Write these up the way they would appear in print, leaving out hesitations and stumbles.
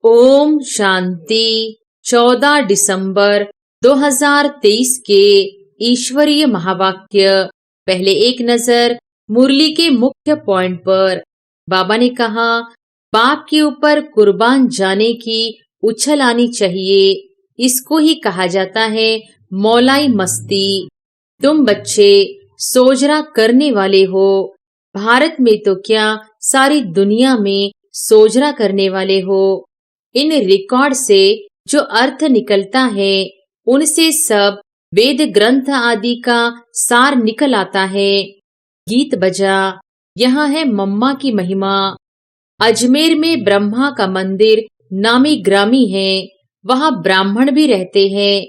ओम शांति। 14 दिसंबर 2023 के ईश्वरीय महावाक्य। पहले एक नजर मुरली के मुख्य पॉइंट पर। बाबा ने कहा, बाप के ऊपर कुर्बान जाने की उछल आनी चाहिए। इसको ही कहा जाता है मौलाई मस्ती। तुम बच्चे सोजरा करने वाले हो। भारत में तो क्या, सारी दुनिया में सोजरा करने वाले हो। इन रिकॉर्ड से जो अर्थ निकलता है, उनसे सब वेद ग्रंथ आदि का सार निकल आता है। गीत बजा, यहाँ है मम्मा की महिमा। अजमेर में ब्रह्मा का मंदिर नामी ग्रामी है। वहाँ ब्राह्मण भी रहते हैं।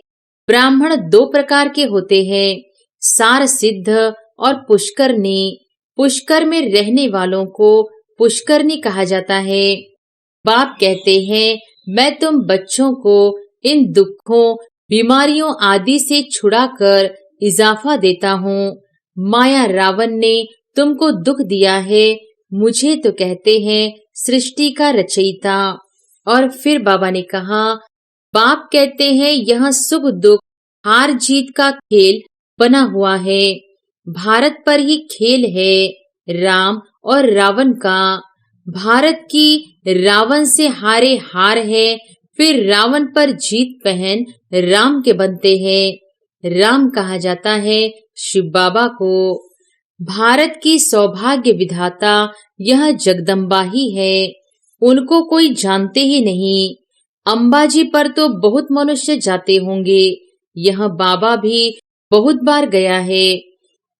ब्राह्मण 2 प्रकार के होते हैं, सार सिद्ध और पुष्करनी। पुष्कर में रहने वालों को पुष्करनी कहा जाता है। बाप कहते हैं, मैं तुम बच्चों को इन दुखों, बीमारियों आदि से छुड़ाकर इजाफा देता हूँ। माया रावण ने तुमको दुख दिया है, मुझे तो कहते हैं सृष्टि का रचयिता। और फिर बाबा ने कहा, बाप कहते हैं यह सुख दुख हार जीत का खेल बना हुआ है। भारत पर ही खेल है राम और रावण का। भारत की रावण से हारे हार है, फिर रावण पर जीत पहन राम के बनते हैं। राम कहा जाता है शिव बाबा को। भारत की सौभाग्य विधाता यह जगदम्बा ही है। उनको कोई जानते ही नहीं। अंबाजी पर तो बहुत मनुष्य जाते होंगे। यह बाबा भी बहुत बार गया है।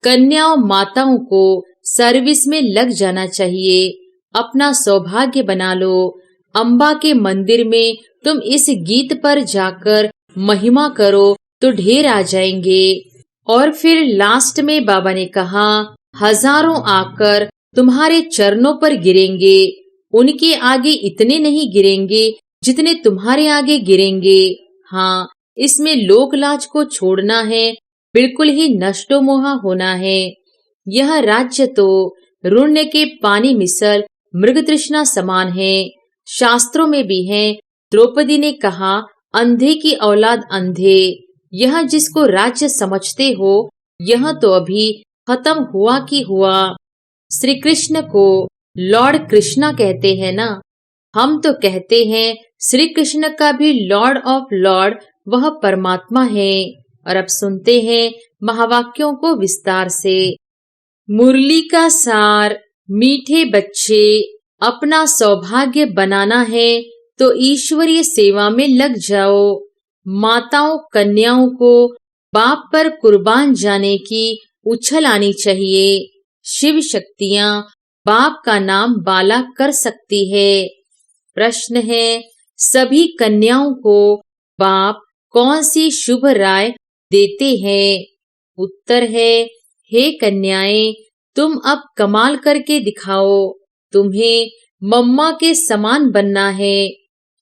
कन्याओं माताओं को सर्विस में लग जाना चाहिए। अपना सौभाग्य बना लो। अम्बा के मंदिर में तुम इस गीत पर जाकर महिमा करो तो ढेर आ जाएंगे। और फिर लास्ट में बाबा ने कहा, हजारों आकर तुम्हारे चरणों पर गिरेंगे। उनके आगे इतने नहीं गिरेंगे जितने तुम्हारे आगे गिरेंगे। हाँ, इसमें लोक लाज को छोड़ना है, बिल्कुल ही नष्टो मोहा होना है। यह राज्य तो रुण्य के पानी मिसल मृग तृष्णा समान है। शास्त्रों में भी है, द्रौपदी ने कहा, अंधे की औलाद अंधे। यह जिसको राज्य समझते हो, यह तो अभी खत्म हुआ की हुआ। श्री कृष्ण को लॉर्ड कृष्णा कहते हैं ना। हम तो कहते हैं श्री कृष्ण का भी लॉर्ड ऑफ लॉर्ड वह परमात्मा है। और अब सुनते हैं महावाक्यों को विस्तार से। मुरली का सार, मीठे बच्चे, अपना सौभाग्य बनाना है तो ईश्वरीय सेवा में लग जाओ। माताओं कन्याओं को बाप पर कुर्बान जाने की उछल आनी चाहिए। शिव शक्तियां बाप का नाम बाला कर सकती है। प्रश्न है, सभी कन्याओं को बाप कौन सी शुभ राय देते हैं? उत्तर है, हे कन्याएं, तुम अब कमाल करके दिखाओ। तुम्हें मम्मा के समान बनना है।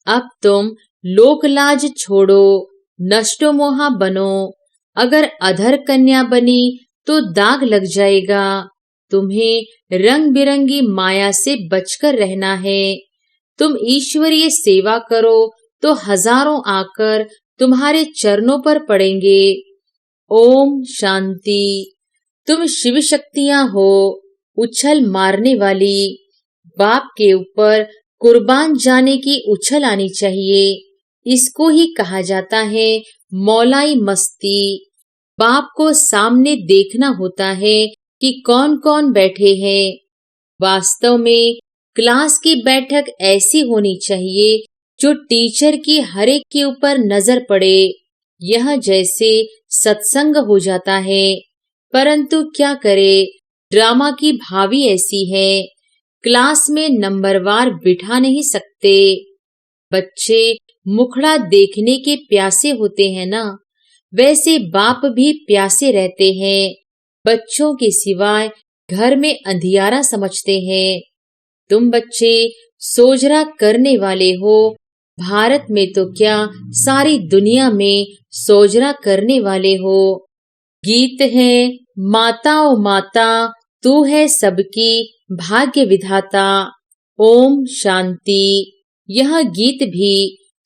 अब तुम लोक लाज छोड़ो, नष्टो मोहा बनो। अगर अधर कन्या बनी तो दाग लग जाएगा। तुम्हें रंग बिरंगी माया से बचकर रहना है। तुम ईश्वरीय सेवा करो तो हजारों आकर तुम्हारे चरणों पर पड़ेंगे। ओम शांति। तुम शिव शक्तियां हो, उछल मारने वाली। बाप के ऊपर कुर्बान जाने की उछल आनी चाहिए। इसको ही कहा जाता है मौलाई मस्ती। बाप को सामने देखना होता है कि कौन कौन बैठे हैं। वास्तव में क्लास की बैठक ऐसी होनी चाहिए जो टीचर की हर एक के ऊपर नजर पड़े। यह जैसे सत्संग हो जाता है। परंतु क्या करे, ड्रामा की भावी ऐसी है, क्लास में नंबरवार बिठा नहीं सकते। बच्चे मुखड़ा देखने के प्यासे होते हैं ना, वैसे बाप भी प्यासे रहते हैं। बच्चों के सिवाय घर में अंधियारा समझते हैं। तुम बच्चे सोजरा करने वाले हो। भारत में तो क्या, सारी दुनिया में सोजरा करने वाले हो। गीत है, माताओं माता, तू है सबकी भाग्य विधाता। ओम शांति। यह गीत भी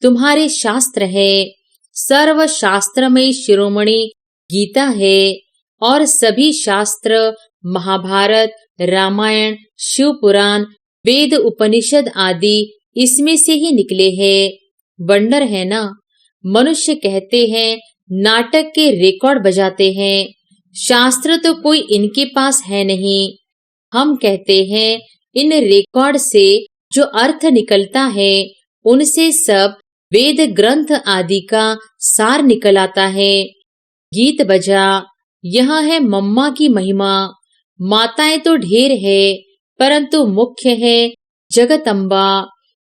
तुम्हारे शास्त्र है। सर्व शास्त्र में शिरोमणि गीता है और सभी शास्त्र महाभारत, रामायण, शिव पुराण, वेद, उपनिषद आदि इसमें से ही निकले हैं। वंडर है ना। मनुष्य कहते हैं नाटक के रिकॉर्ड बजाते हैं, शास्त्र तो कोई इनके पास है नहीं। हम कहते हैं इन रिकॉर्ड से जो अर्थ निकलता है उनसे सब वेद ग्रंथ आदि का सार निकल आता है। गीत बजा, यह है मम्मा की महिमा। माताएं तो ढेर है परंतु मुख्य है जगदम्बा।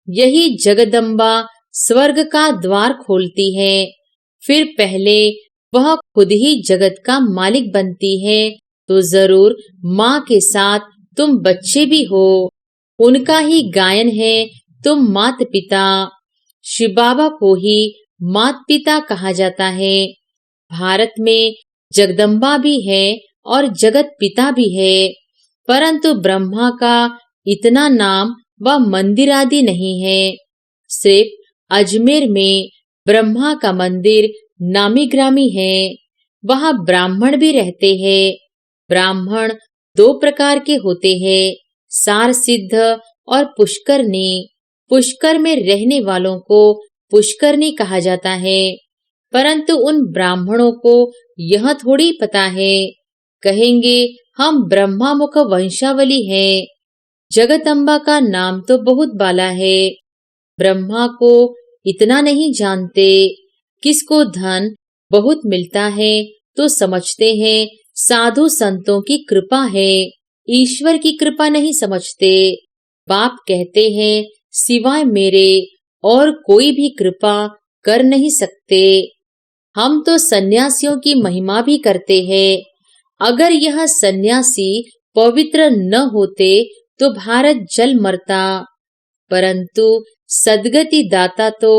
यही जगदम्बा स्वर्ग का द्वार खोलती है, फिर पहले वह खुद ही जगत का मालिक बनती है, तो जरूर माँ के साथ तुम बच्चे भी हो। उनका ही गायन है तुम मात पिता। शिव बाबा को ही मात पिता कहा जाता है। भारत में जगदम्बा भी है और जगत पिता भी है, परंतु ब्रह्मा का इतना नाम व मंदिर आदि नहीं है। सिर्फ अजमेर में ब्रह्मा का मंदिर नामी ग्रामी है। वहाँ ब्राह्मण भी रहते हैं। ब्राह्मण दो प्रकार के होते हैं, सार सिद्ध और पुष्करनी। पुष्कर में रहने वालों को पुष्करनी कहा जाता है, परंतु उन ब्राह्मणों को यह थोड़ी पता है। कहेंगे हम ब्रह्मामुख वंशावली हैं। जगदम्बा का नाम तो बहुत बाला है, ब्रह्मा को इतना नहीं जानते। किसको धन बहुत मिलता है तो समझते हैं साधु संतों की कृपा है, ईश्वर की कृपा नहीं समझते। बाप कहते हैं सिवाय मेरे और कोई भी कृपा कर नहीं सकते। हम तो सन्यासियों की महिमा भी करते हैं। अगर यह सन्यासी पवित्र न होते तो भारत जल मरता, परंतु सद्गति दाता तो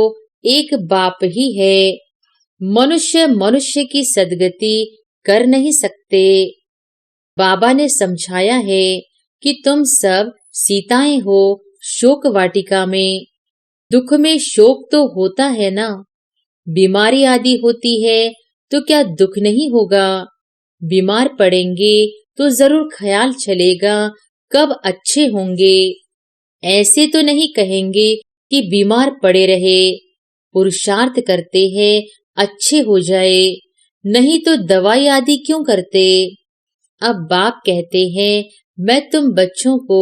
एक बाप ही है। मनुष्य मनुष्य की सद्गति कर नहीं सकते। बाबा ने समझाया है कि तुम सब सीताएं हो शोक वाटिका में। दुख में शोक तो होता है ना। बीमारी आदि होती है तो क्या दुख नहीं होगा? बीमार पड़ेंगे तो जरूर ख्याल चलेगा कब अच्छे होंगे। ऐसे तो नहीं कहेंगे कि बीमार पड़े रहे, पुरुषार्थ करते हैं अच्छे हो जाए, नहीं तो दवाई आदि क्यों करते। अब बाप कहते हैं मैं तुम बच्चों को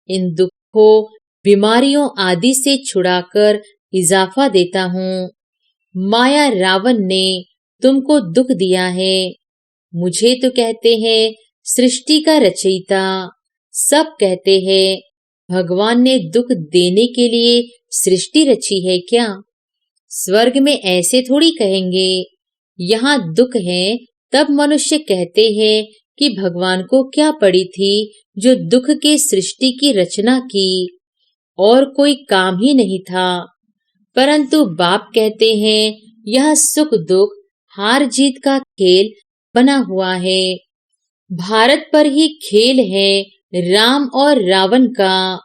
इन दुखों बीमारियों आदि से छुड़ाकर इजाफा देता हूँ। माया रावण ने तुमको दुख दिया है। मुझे तो कहते हैं सृष्टि का रचयिता। सब कहते हैं भगवान ने दुख देने के लिए सृष्टि रची है क्या? स्वर्ग में ऐसे थोड़ी कहेंगे। यहाँ दुख है तब मनुष्य कहते हैं कि भगवान को क्या पड़ी थी जो दुख के सृष्टि की रचना की, और कोई काम ही नहीं था। परंतु बाप कहते हैं यह सुख दुख हार जीत का खेल बना हुआ है। भारत पर ही खेल है राम और रावण का।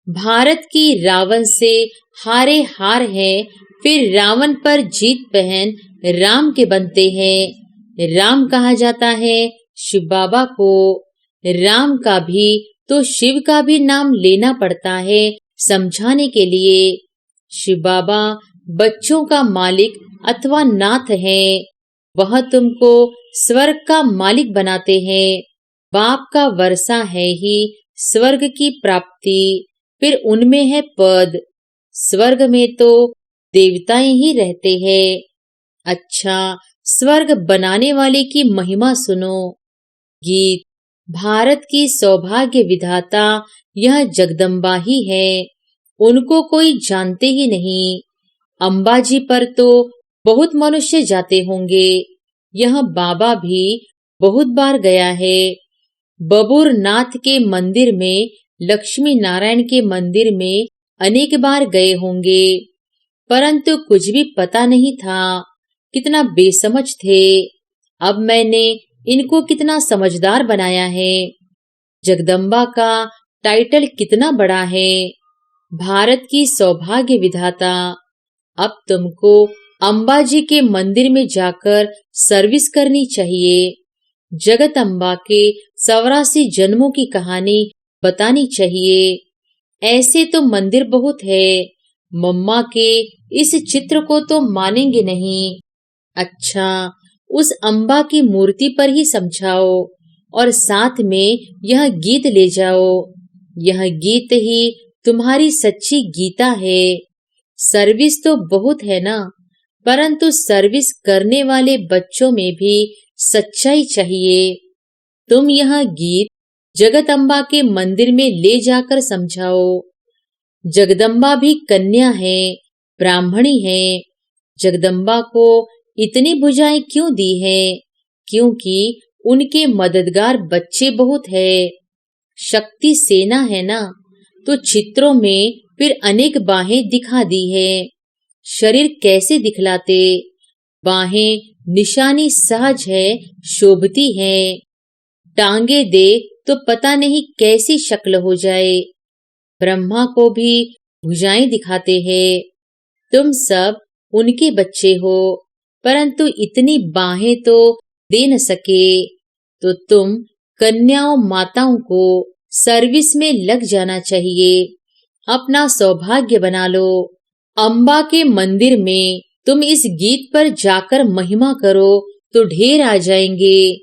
भारत की रावण से हारे हार है, फिर रावण पर जीत पहन राम के बनते हैं। राम कहा जाता है शिव बाबा को। राम का भी तो शिव का भी नाम लेना पड़ता है समझाने के लिए। शिव बाबा बच्चों का मालिक अथवा नाथ है। वह तुमको स्वर्ग का मालिक बनाते हैं। बाप का वर्षा है ही स्वर्ग की प्राप्ति, फिर उनमें है पद। स्वर्ग में तो देवताएं ही रहते हैं। अच्छा, स्वर्ग बनाने वाले की महिमा सुनो। गीत। भारत की सौभाग्य विधाता यह जगदम्बा ही है, उनको कोई जानते ही नहीं। अंबाजी पर तो बहुत मनुष्य जाते होंगे। यह बाबा भी बहुत बार गया है। बबूर नाथ के मंदिर में, लक्ष्मी नारायण के मंदिर में अनेक बार गए होंगे, परंतु कुछ भी पता नहीं था। कितना बेसमझ थे। अब मैंने इनको कितना समझदार बनाया है। जगदम्बा का टाइटल कितना बड़ा है। भारत की सौभाग्य विधाता, अब तुमको अम्बा जी के मंदिर में जाकर सर्विस करनी चाहिए। जगत अम्बा के 84 जन्मों की कहानी बतानी चाहिए। ऐसे तो मंदिर बहुत है, मम्मा के इस चित्र को तो मानेंगे नहीं। अच्छा, उस अम्बा की मूर्ति पर ही समझाओ और साथ में यह गीत ले जाओ। यह गीत ही तुम्हारी सच्ची गीता है। सर्विस तो बहुत है ना, परंतु सर्विस करने वाले बच्चों में भी सच्चाई चाहिए। तुम यह गीत जगदम्बा के मंदिर में ले जाकर समझाओ। जगदम्बा भी कन्या है, ब्राह्मणी है। जगदम्बा को इतनी भुजाएं क्यों दी है? क्योंकि उनके मददगार बच्चे बहुत है। शक्ति सेना है ना, तो चित्रों में फिर अनेक बाहें दिखा दी है। शरीर कैसे दिखलाते? बाहें निशानी सहज है, शोभती है। टांगे दे तो पता नहीं कैसी शक्ल हो जाए। ब्रह्मा को भी भुजाएं दिखाते हैं। तुम सब उनके बच्चे हो, परंतु इतनी बाहें तो दे न सके। तो तुम कन्याओं माताओं को सर्विस में लग जाना चाहिए। अपना सौभाग्य बना लो। अम्बा के मंदिर में तुम इस गीत पर जाकर महिमा करो तो ढेर आ जाएंगे।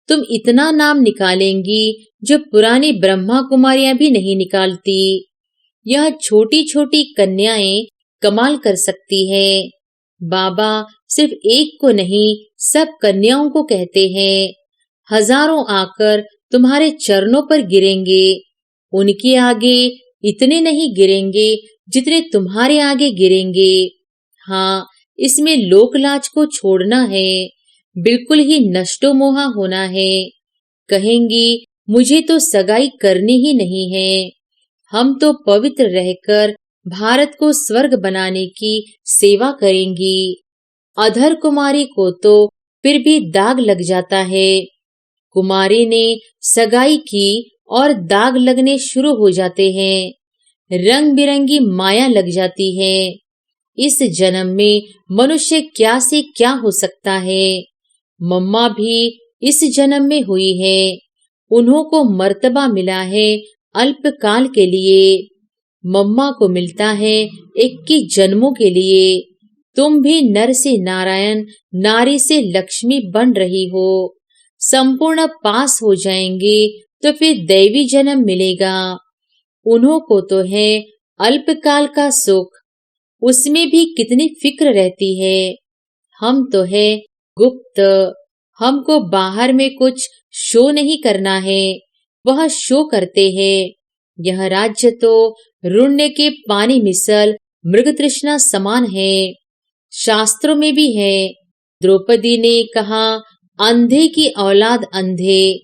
तुम इतना नाम निकालेंगी जो पुरानी ब्रह्मा कुमारियां भी नहीं निकालती। यह छोटी छोटी कन्याएं कमाल कर सकती है। बाबा सिर्फ एक को नहीं, सब कन्याओं को कहते हैं। हजारों आकर तुम्हारे चरणों पर गिरेंगे। उनके आगे इतने नहीं गिरेंगे जितने तुम्हारे आगे गिरेंगे। हाँ, इसमें लोकलाज को छोड़ना है, बिल्कुल ही नष्टो मोहा होना है। कहेंगी मुझे तो सगाई करनी ही नहीं है। हम तो पवित्र रहकर भारत को स्वर्ग बनाने की सेवा करेंगी। अधर कुमारी को तो फिर भी दाग लग जाता है। कुमारी ने सगाई की और दाग लगने शुरू हो जाते हैं। रंग बिरंगी माया लग जाती है। इस जन्म में मनुष्य क्या से क्या हो सकता है। मम्मा भी इस जन्म में हुई है। उन्हों को मर्तबा मिला है अल्पकाल के लिए। मम्मा को मिलता है 21 जन्मों के लिए। तुम भी नर से नारायण, नारी से लक्ष्मी बन रही हो। संपूर्ण पास हो जाएंगे तो फिर दैवी जन्म मिलेगा। उन्हों को तो है अल्पकाल का सुख, उसमें भी कितनी फिक्र रहती है। हम तो है गुप्त, हमको बाहर में कुछ शो नहीं करना है, वह शो करते हैं। यह राज्य तो रुण्य के पानी मिसल मृग तृष्णा समान है। शास्त्रों में भी है, द्रौपदी ने कहा अंधे की औलाद अंधे।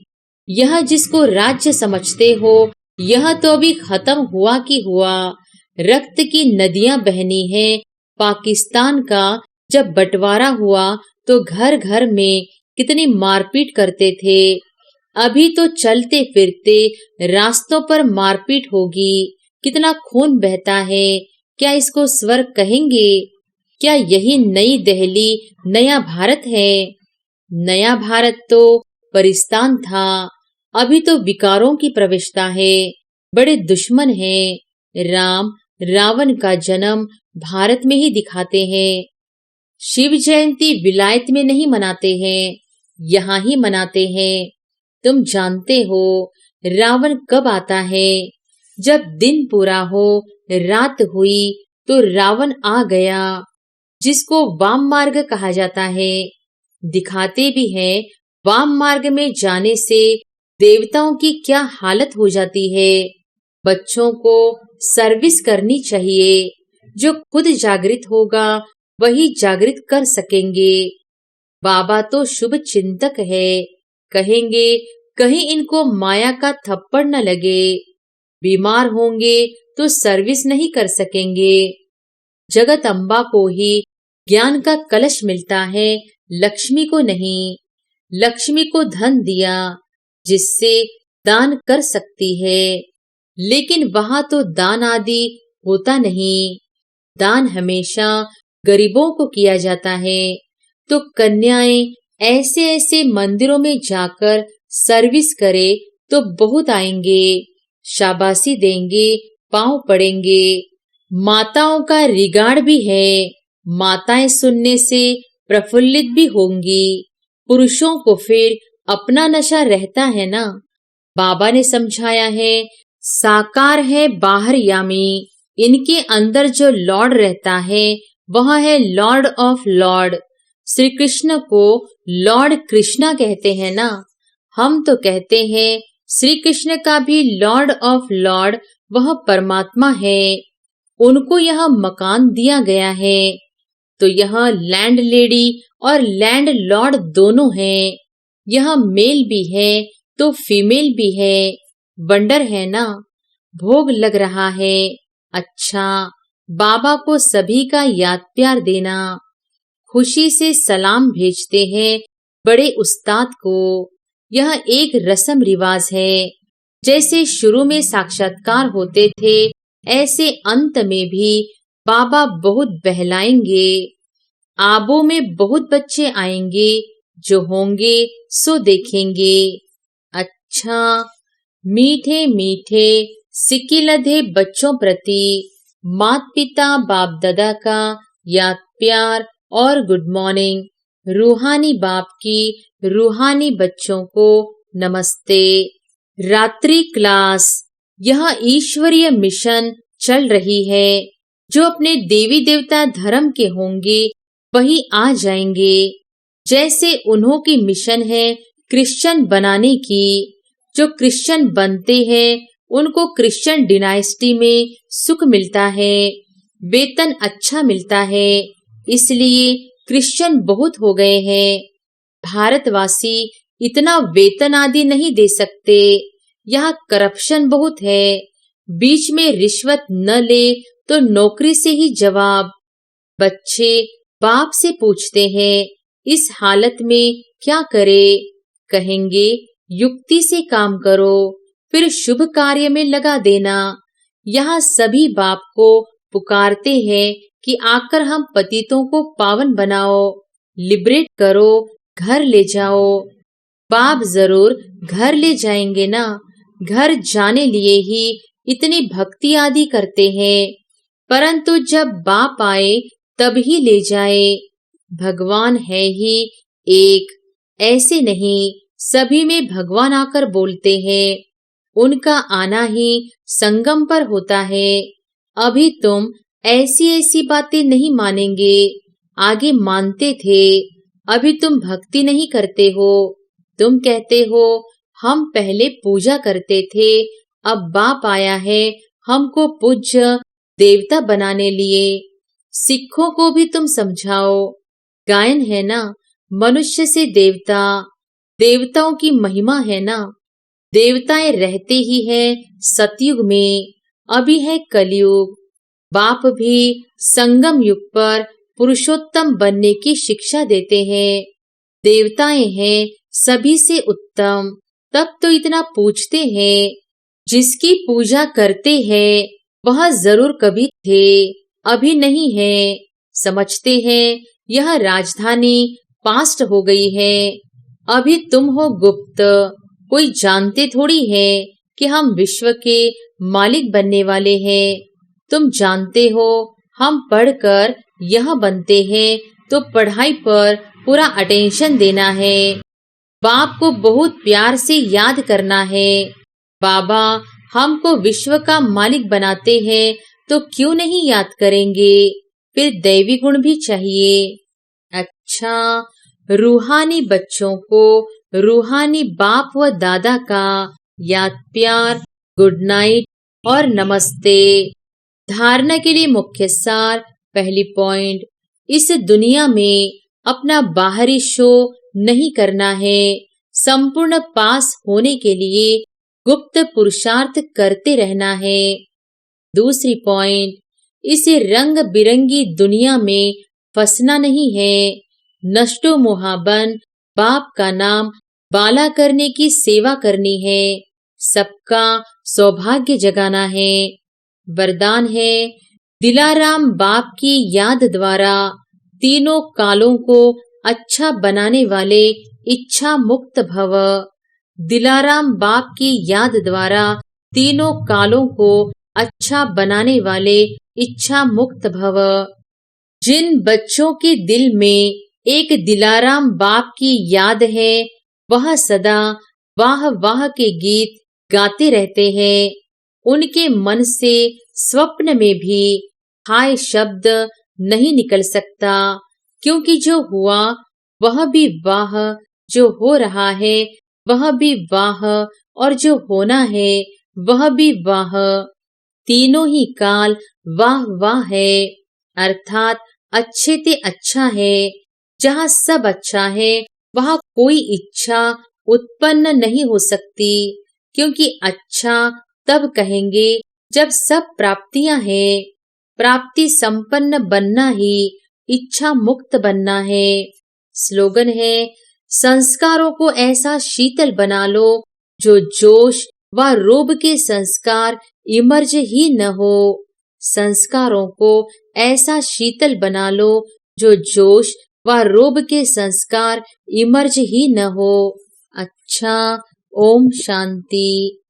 यह जिसको राज्य समझते हो, यह तो अभी खत्म हुआ कि हुआ। रक्त की नदियां बहनी है। पाकिस्तान का जब बंटवारा हुआ तो घर घर में कितनी मारपीट करते थे। अभी तो चलते फिरते रास्तों पर मारपीट होगी। कितना खून बहता है। क्या इसको स्वर्ग कहेंगे? क्या यही नई दिल्ली नया भारत है? नया भारत तो परिस्तान था। अभी तो विकारों की प्रविष्टा है। बड़े दुश्मन हैं। राम रावण का जन्म भारत में ही दिखाते हैं। शिव जयंती विलायत में नहीं मनाते हैं, यहाँ ही मनाते हैं। तुम जानते हो रावण कब आता है? जब दिन पूरा हो, रात हुई तो रावण आ गया, जिसको वाम मार्ग कहा जाता है। दिखाते भी हैं वाम मार्ग में जाने से देवताओं की क्या हालत हो जाती है। बच्चों को सर्विस करनी चाहिए। जो खुद जागृत होगा वही जागृत कर सकेंगे। बाबा तो शुभ चिंतक है। कहेंगे कहीं इनको माया का थप्पड़ न लगे। बीमार होंगे तो सर्विस नहीं कर सकेंगे। जगत अम्बा को ही ज्ञान का कलश मिलता है, लक्ष्मी को नहीं। लक्ष्मी को धन दिया जिससे दान कर सकती है, लेकिन वहां तो दान आदि होता नहीं। दान हमेशा गरीबों को किया जाता है। तो कन्याएं ऐसे ऐसे मंदिरों में जाकर सर्विस करे तो बहुत आएंगे, शाबाशी देंगे, पांव पड़ेंगे। माताओं का रिगार्ड भी है। माताएं सुनने से प्रफुल्लित भी होंगी। पुरुषों को फिर अपना नशा रहता है ना। बाबा ने समझाया है, साकार है बाहर यामी। इनके अंदर जो लॉर्ड रहता है वह है Lord of Lord. Shri Krishna को लॉर्ड कृष्णा कहते हैं ना। हम तो कहते हैं श्री कृष्ण का भी लॉर्ड ऑफ लॉर्ड वह परमात्मा है। उनको यह मकान दिया गया है। तो यह लैंड लेडी और लैंड लॉर्ड दोनों हैं। यह मेल भी है तो फीमेल भी है। वंडर है ना। भोग लग रहा है। अच्छा, बाबा को सभी का याद प्यार देना। खुशी से सलाम भेजते हैं बड़े उस्ताद को। यह एक रस्म रिवाज है। जैसे शुरू में साक्षात्कार होते थे ऐसे अंत में भी बाबा बहुत बहलाएंगे। आबों में बहुत बच्चे आएंगे, जो होंगे सो देखेंगे। अच्छा, मीठे मीठे सिक्के लधे बच्चों प्रति मात पिता बाप दादा का याद प्यार और गुड मॉर्निंग। रूहानी बाप की रूहानी बच्चों को नमस्ते। रात्रि क्लास। यह ईश्वरीय मिशन चल रही है। जो अपने देवी देवता धर्म के होंगे वही आ जाएंगे। जैसे उन्हों की मिशन है क्रिश्चियन बनाने की। जो क्रिश्चियन बनते हैं उनको क्रिश्चियन डिनाइस्टी में सुख मिलता है, वेतन अच्छा मिलता है। इसलिए क्रिश्चियन बहुत हो गए हैं। भारतवासी इतना वेतन आदि नहीं दे सकते। यहाँ करप्शन बहुत है। बीच में रिश्वत न ले तो नौकरी से ही जवाब। बच्चे बाप से पूछते हैं, इस हालत में क्या करे? कहेंगे युक्ति से काम करो, फिर शुभ कार्य में लगा देना। यहाँ सभी बाप को पुकारते हैं कि आकर हम पतितों को पावन बनाओ, लिबरेट करो, घर ले जाओ। बाप जरूर घर ले जाएंगे ना। घर जाने लिए ही इतनी भक्ति आदि करते हैं, परंतु जब बाप आए तब ही ले जाए। भगवान है ही एक, ऐसे नहीं सभी में भगवान आकर बोलते हैं। उनका आना ही संगम पर होता है। अभी तुम ऐसी ऐसी बातें नहीं मानेंगे, आगे मानते थे। अभी तुम भक्ति नहीं करते हो। तुम कहते हो हम पहले पूजा करते थे, अब बाप आया है हमको पूज्य देवता बनाने लिए। सिखों को भी तुम समझाओ। गायन है ना, मनुष्य से देवता, देवताओं की महिमा है ना। देवताएं रहते ही है सतयुग में, अभी है कलयुग। बाप भी संगम युग पर पुरुषोत्तम बनने की शिक्षा देते हैं। देवताएं हैं सभी से उत्तम, तब तो इतना पूछते हैं। जिसकी पूजा करते हैं वह जरूर कभी थे, अभी नहीं है। समझते हैं यह राजधानी पास्ट हो गई है, अभी तुम हो गुप्त। कोई जानते थोड़ी है कि हम विश्व के मालिक बनने वाले हैं। तुम जानते हो हम पढ़कर यह बनते हैं, तो पढ़ाई पर पूरा अटेंशन देना है। बाप को बहुत प्यार से याद करना है। बाबा हमको विश्व का मालिक बनाते हैं, तो क्यों नहीं याद करेंगे? फिर दैवी गुण भी चाहिए। अच्छा, रूहानी बच्चों को रूहानी बाप व दादा का याद प्यार, गुड नाइट और नमस्ते। धारणा के लिए मुख्य सार। पहली पॉइंट, इस दुनिया में अपना बाहरी शो नहीं करना है। संपूर्ण पास होने के लिए गुप्त पुरुषार्थ करते रहना है। दूसरी पॉइंट, इस रंग बिरंगी दुनिया में फंसना नहीं है। नष्टो मुहाबन बाप का नाम बाला करने की सेवा करनी है। सबका सौभाग्य जगाना है। वरदान है, दिलाराम बाप की याद द्वारा तीनों कालों को अच्छा बनाने वाले इच्छा मुक्त भव। दिलाराम बाप की याद द्वारा तीनों कालों को अच्छा बनाने वाले इच्छा मुक्त भव। जिन बच्चों के दिल में एक दिलाराम बाप की याद है, वह सदा वाह वाह के गीत गाते रहते हैं। उनके मन से स्वप्न में भी हाय शब्द नहीं निकल सकता, क्योंकि जो हुआ वह भी वाह, जो हो रहा है वह भी वाह, और जो होना है वह भी वाह। तीनों ही काल वाह वाह है, अर्थात अच्छे ते अच्छा है। जहाँ सब अच्छा है वहाँ कोई इच्छा उत्पन्न नहीं हो सकती, क्योंकि अच्छा तब कहेंगे जब सब प्राप्तियां हैं। प्राप्ति संपन्न बनना ही इच्छा मुक्त बनना है। स्लोगन है, संस्कारों को ऐसा शीतल बना लो जो जोश व रोब के संस्कार इमर्ज ही न हो। संस्कारों को ऐसा शीतल बना लो जो जोश व रोब के संस्कार इमर्ज ही न हो। अच्छा, ओम शांति।